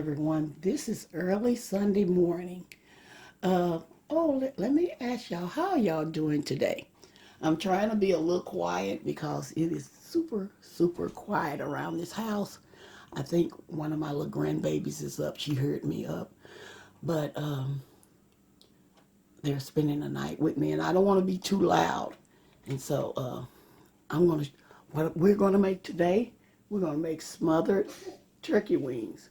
everyone. This is early Sunday morning. Let me ask y'all, how y'all doing today? I'm trying to be a little quiet because it is super, super quiet around this house. I think one of my little grandbabies is up. She heard me up. But they're spending the night with me, and I don't want to be too loud. And so what we're going to make today, we're going to make smothered turkey wings.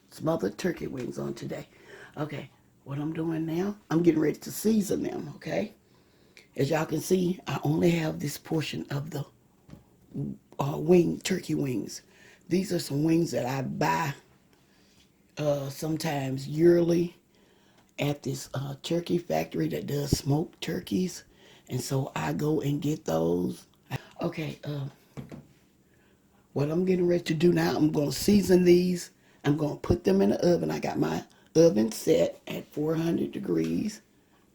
Smothered turkey wings on today. Okay, what I'm doing now, I'm getting ready to season them, okay? As y'all can see, I only have this portion of the turkey wings. These are some wings that I buy sometimes yearly at this turkey factory that does smoked turkeys. And so I go and get those. Okay, what I'm getting ready to do now, I'm going to season these. I'm going to put them in the oven. I got my oven set at 400 degrees.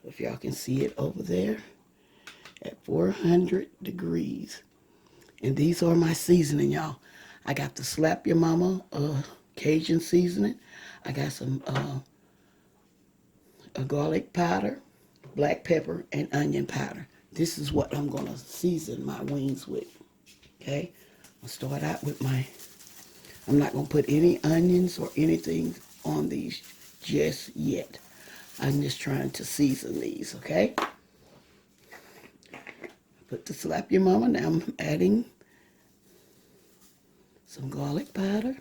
If y'all can see it over there, at 400 degrees. And these are my seasoning, y'all. I got the Slap Your Mama Cajun seasoning. I got some garlic powder, black pepper, and onion powder. This is what I'm going to season my wings with. Okay? I'll start out with I'm not going to put any onions or anything on these just yet. I'm just trying to season these, okay? Put the Slap Your Mama. Now I'm adding some garlic powder.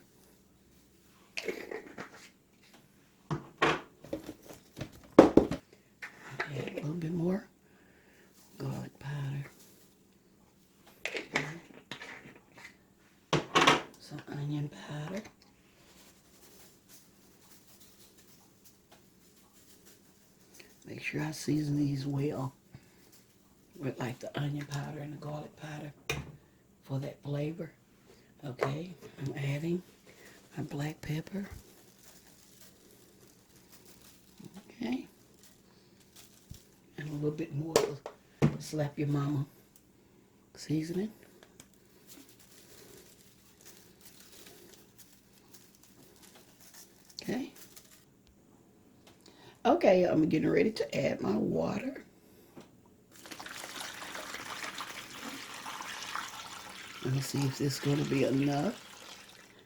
Add a little bit more garlic powder. Some onion powder. Make sure I season these well with like the onion powder and the garlic powder for that flavor. Okay, I'm adding my black pepper. Okay, and a little bit more of Slap Your Mama seasoning. Okay. Okay, I'm getting ready to add my water. Let me see if this is going to be enough.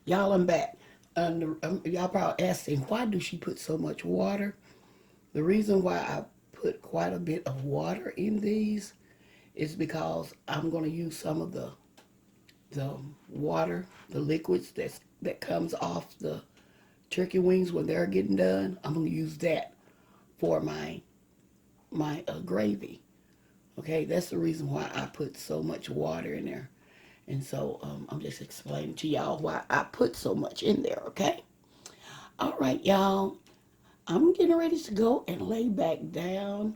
Y'all, I'm back. Y'all probably asking, why do she put so much water? The reason why I put quite a bit of water in these is because I'm going to use some of the water, the liquids that comes off the turkey wings when they're getting done. I'm going to use that for my gravy. Okay, that's the reason why I put so much water in there. And so I'm just explaining to y'all why I put so much in there, okay? All right, y'all. I'm getting ready to go and lay back down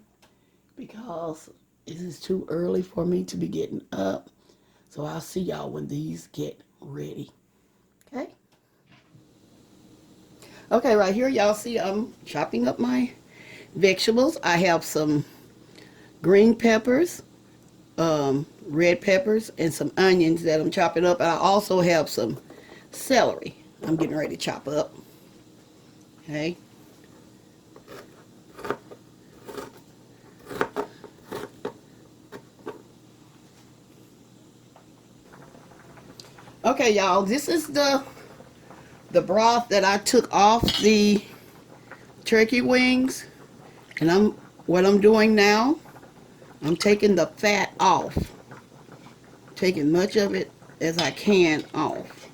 because it is too early for me to be getting up. So I'll see y'all when these get ready, okay? Okay, right here, y'all see I'm chopping up my vegetables. I have some green peppers, red peppers, and some onions that I'm chopping up. And I also have some celery I'm getting ready to chop up. Okay. Okay, y'all, this is the broth that I took off the turkey wings. And what I'm doing now, I'm taking the fat off. Taking much of it as I can off.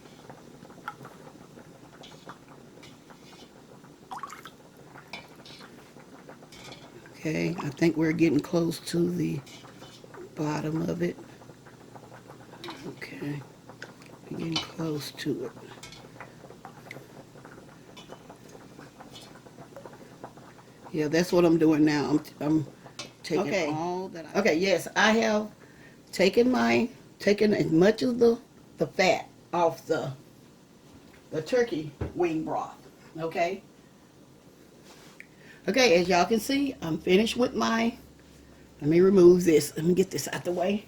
Okay, I think we're getting close to the bottom of it. Okay, we're getting close to it. Yeah, that's what I'm doing now. I'm taking all that. Okay, yes, I have taken as much of the fat off the turkey wing broth. Okay. Okay, as y'all can see, I'm finished with my. Let me remove this. Let me get this out the way.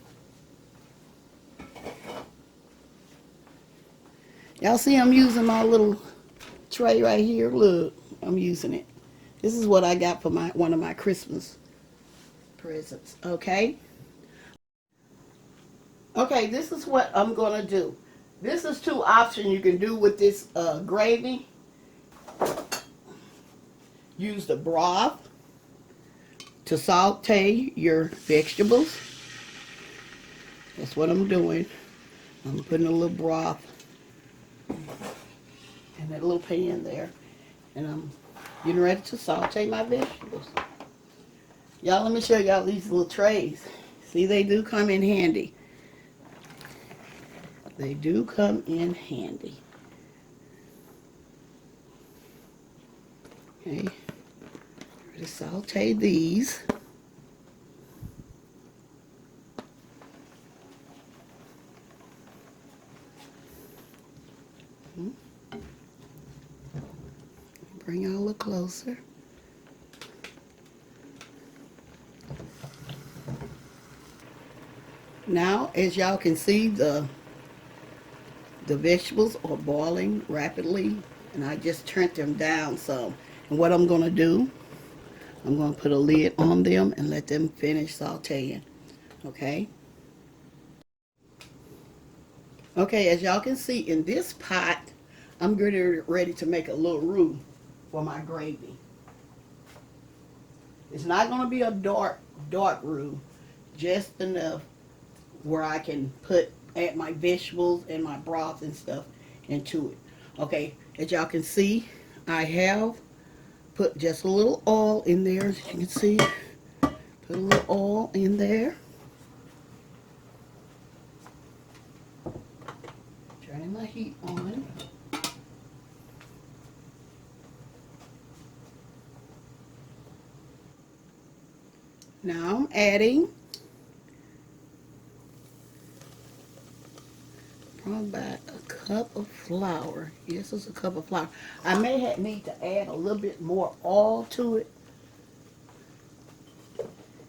Y'all see I'm using my little tray right here. Look, I'm using it. This is what I got for one of my Christmas presents. Okay. Okay, this is what I'm gonna do. This is two options you can do with this gravy. Use the broth to saute your vegetables. That's what I'm doing. I'm putting a little broth in that little pan there. And I'm getting ready to saute my vegetables. Y'all, let me show y'all these little trays. See, they do come in handy. They do come in handy. Okay. Ready to saute these. Bring y'all a little closer. Now, as y'all can see, the vegetables are boiling rapidly, and I just turned them down some. And what I'm going to do, I'm going to put a lid on them and let them finish sauteing. Okay? Okay, as y'all can see, in this pot, I'm getting ready to make a little roux for my gravy. It's not going to be a dark roux, just enough where I can add my vegetables and my broth and stuff into it. Okay, as y'all can see, I have put just a little oil in there, as you can see. Put a little oil in there. Turning my heat on. Now I'm adding probably about a cup of flour. Yes, it's a cup of flour. I may need to add a little bit more oil to it.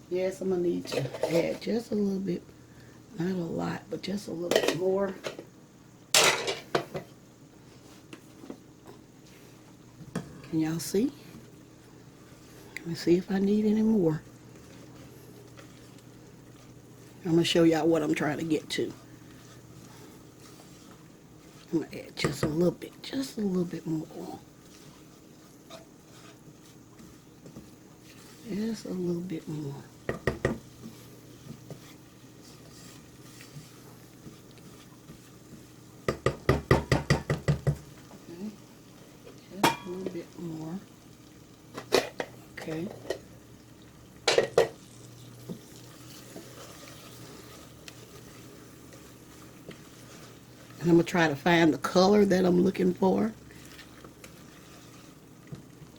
Yes, I'm going to need to add just a little bit. Not a lot, but just a little bit more. Can y'all see? Let me see if I need any more. I'm going to show y'all what I'm trying to get to. I'm going to add just a little bit more oil. Just a little bit more. Okay, just a little bit more. Okay. And I'm going to try to find the color that I'm looking for.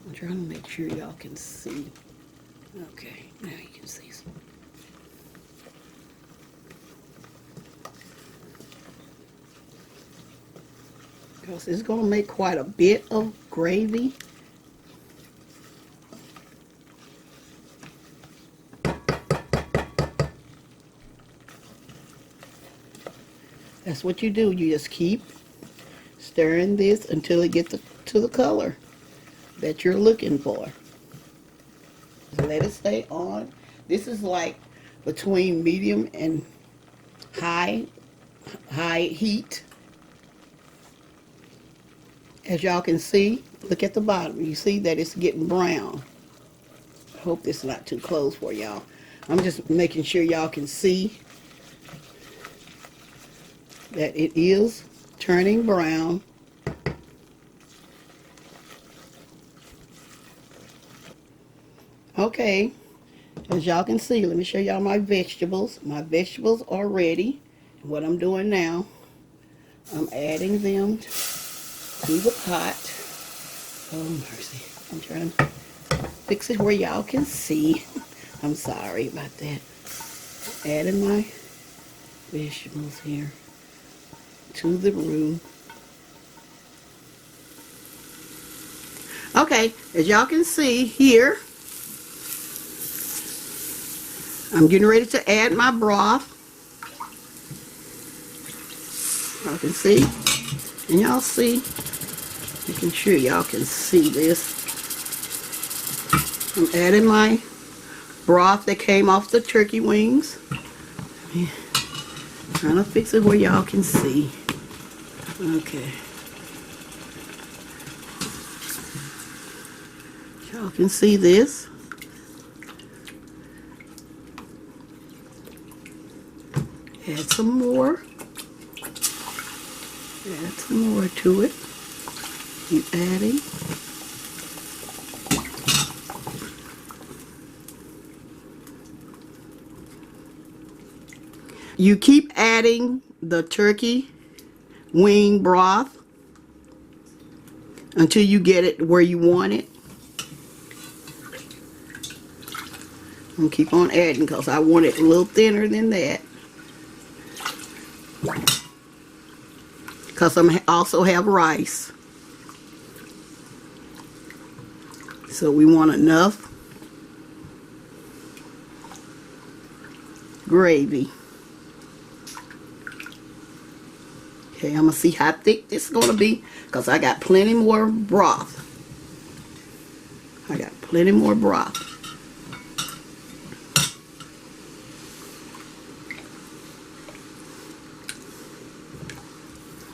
I'm trying to make sure y'all can see. Okay, now you can see some. Because it's going to make quite a bit of gravy. That's what you do. You just keep stirring this until it gets to the color that you're looking for. Let it stay on. This is like between medium and high heat. As y'all can see, look at the bottom. You see that it's getting brown. I hope this is not too close for y'all. I'm just making sure y'all can see that it is turning brown. Okay, as y'all can see, let me show y'all my vegetables. My vegetables are ready. What I'm doing now, I'm adding them to the pot. Oh mercy, I'm trying to fix it where y'all can see. I'm sorry about that. Adding my vegetables here to the roux. Okay, as y'all can see here, I'm getting ready to add my broth. Y'all can see, and y'all see Making sure y'all can see this. I'm adding my broth that came off the turkey wings. Trying to fix it where y'all can see. Okay. Y'all can see this. Add some more. Add some more to it. Keep adding. You keep adding the turkey wing broth until you get it where you want it. I'm gonna keep on adding because I want it a little thinner than that. Because I also have rice. So we want enough gravy. Okay, I'm going to see how thick this is going to be because I got plenty more broth. I got plenty more broth.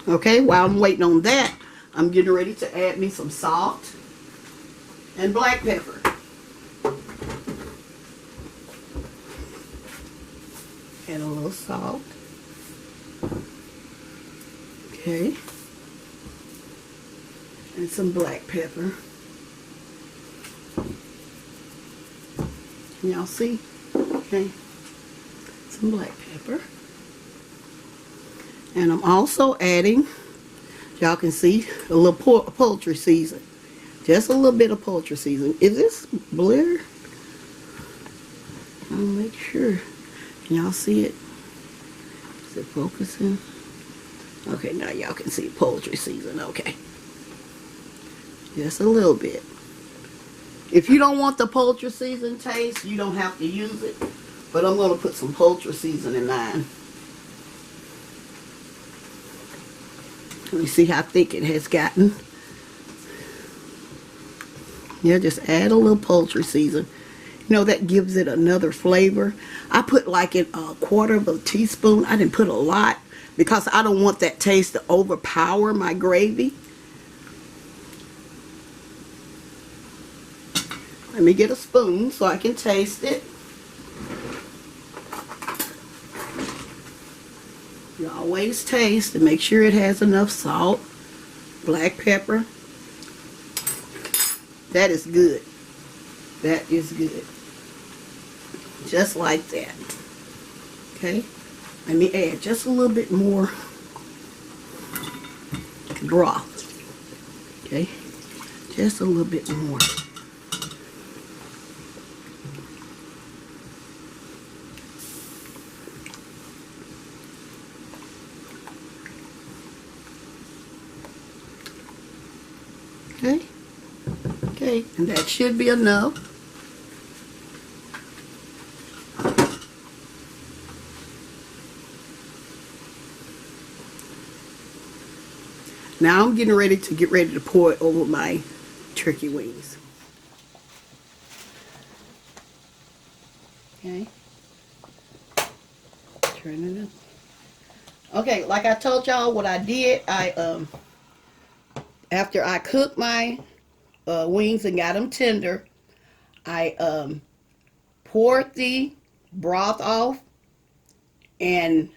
Okay, while I'm waiting on that, I'm getting ready to add me some salt and black pepper. Add a little salt. Okay. And some black pepper. Can y'all see? Okay. Some black pepper. And I'm also adding, y'all can see, a little poultry season. Just a little bit of poultry season. Is this blurred? I'll make sure. Can y'all see it? Is it focusing? Okay, now y'all can see poultry season. Okay. Just a little bit. If you don't want the poultry season taste, you don't have to use it. But I'm going to put some poultry season in mine. Let me see how thick it has gotten. Yeah, just add a little poultry season. You know, that gives it another flavor. I put like a quarter of a teaspoon. I didn't put a lot because I don't want that taste to overpower my gravy. Let me get a spoon so I can taste it. You always taste and make sure it has enough salt, black pepper. That is good. That is good. Just like that. Okay? Let me add just a little bit more broth. Okay? Just a little bit more. Okay? Okay, and that should be enough. Now I'm getting ready to pour it over my turkey wings. Okay. Turn it up. Okay, like I told y'all what I did, after I cooked my wings and got them tender, I poured the broth off and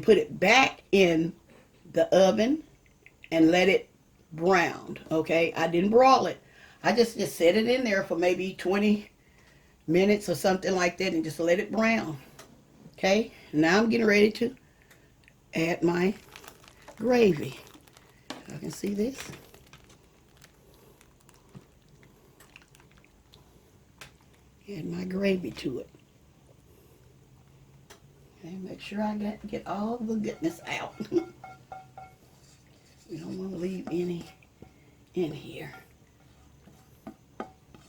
put it back in the oven and let it brown. Okay, I didn't broil it. I just set it in there for maybe 20 minutes or something like that and just let it brown. Okay, now I'm getting ready to add my gravy. I can see this. Add my gravy to it. Okay, make sure I get all the goodness out. We don't want to leave any in here.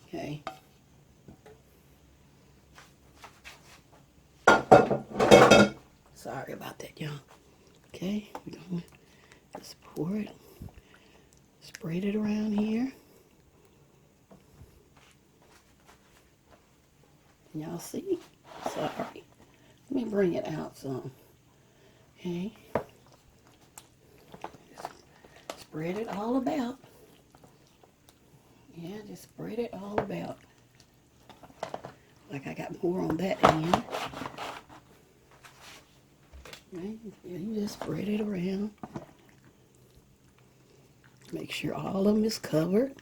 Okay. Sorry about that, y'all. Okay, we're gonna just pour it. Just spread it around here. Y'all see? Sorry. Let me bring it out some. Okay. Just spread it all about. Yeah, just spread it all about. Like I got more on that end. Okay. Yeah, you just spread it around. Make sure all of them is covered.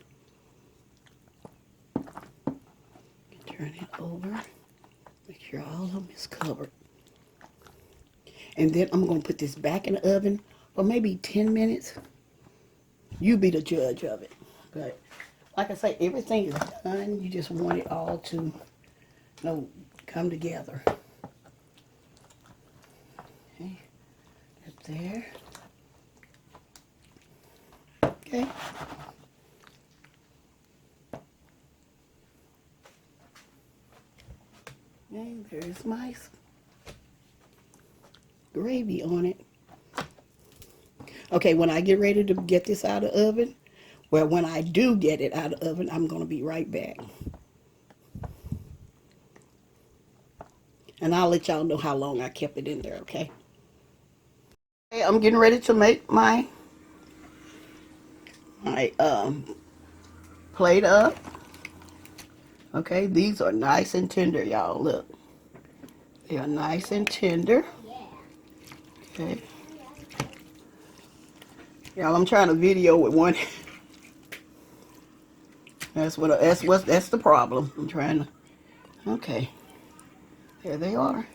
Turn it over. Make sure all of them is covered. And then I'm going to put this back in the oven for maybe 10 minutes. You be the judge of it. But like I say, everything is done. You just want it all to, come together. Okay. Up there. Okay. And there's my gravy on it. Okay, when I get ready to get this out of the oven, well, when I do get it out of the oven, I'm going to be right back. And I'll let y'all know how long I kept it in there, okay? Okay, I'm getting ready to make my plate up. Okay, these are nice and tender, y'all. Look. They are nice and tender. Okay. Y'all, I'm trying to video with one. That's the problem. I'm trying to. Okay. There they are.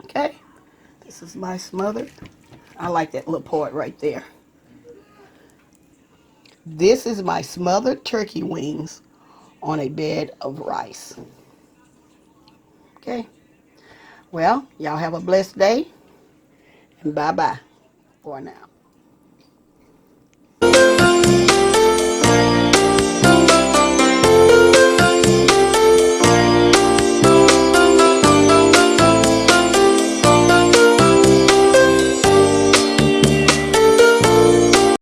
Okay. This is my smothered. I like that little part right there. This is my smothered turkey wings on a bed of rice. Okay. Well, y'all have a blessed day. And bye-bye for now.